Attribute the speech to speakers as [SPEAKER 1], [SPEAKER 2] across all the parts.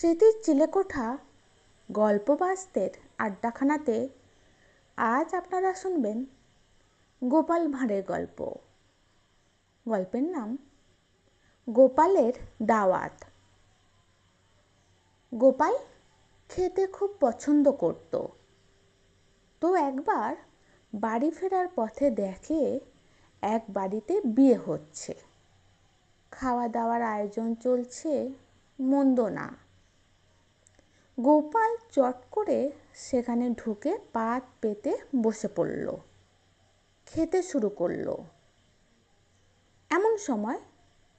[SPEAKER 1] স্মৃতির চিলেকোঠা গল্প বাস্তের আড্ডাখানাতে আজ আপনারা শুনবেন গোপাল ভাঁড়ের গল্প। গল্পের নাম গোপালের দাওয়াত। গোপাল খেতে খুব পছন্দ করত। তো একবার বাড়ি ফেরার পথে দেখে এক বাড়িতে বিয়ে হচ্ছে, খাওয়া দাওয়ার আয়োজন চলছে, মন্দ না। গোপাল চট করে সেখানে ঢুকে পাত পেতে বসে পড়ল, খেতে শুরু করলো। এমন সময়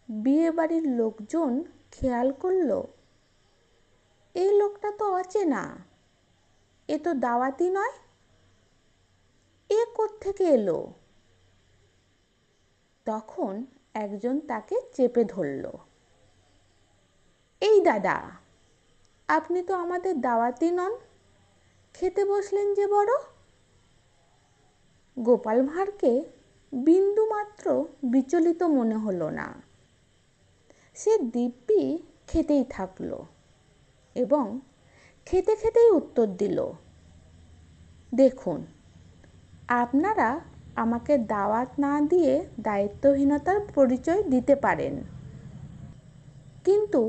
[SPEAKER 1] বিয়ে বাড়ির লোকজন খেয়াল করলো, এই লোকটা তো অচেনা, এ তো দাওয়াতি নয়, এ কোত্থেকে এলো? তখন একজন তাকে চেপে ধরল। এই দাদা, আপনি তো আমাদের দাওয়াতি নন, খেতে বসলেন যে বড়? গোপাল ভাঁড়কে বিন্দুমাত্র বিচলিত মনে হলো না। সে দিব্যি খেতেই থাকলো এবং খেতে খেতেই উত্তর দিল, দেখুন, আপনারা আমাকে দাওয়াত না দিয়ে দায়িত্বহীনতার পরিচয় দিতে পারেন, কিন্তু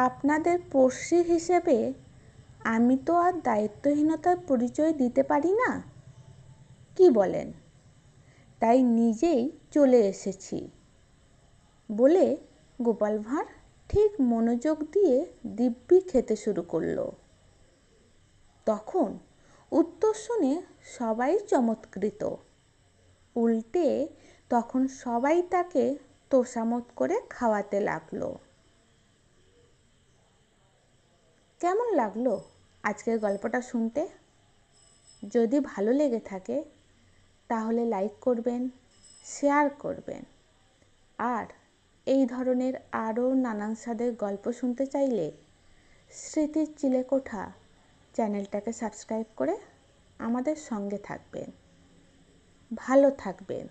[SPEAKER 1] আপনাদের পড়শি হিসেবে আমি তো আর দায়িত্বহীনতার পরিচয় দিতে পারি না। কি বলেন? তাই নিজেই চলে এসেছি বলে গোপাল ভাঁড় ঠিক মনোযোগ দিয়ে দিব্যি খেতে শুরু করলো। তখন উত্তর শুনে সবাই চমৎকৃত। উল্টে তখন সবাই তাকে তোষামোদ করে খাওয়াতে লাগলো। কেমন লাগলো আজকের গল্পটা শুনতে? যদি ভালো লেগে থাকে তাহলে লাইক করবেন, শেয়ার করবেন, আর এই ধরনের আরও নানান স্বাদের গল্প শুনতে চাইলে স্মৃতির চিলেকোঠা চ্যানেলটাকে সাবস্ক্রাইব করে আমাদের সঙ্গে থাকবেন। ভালো থাকবেন।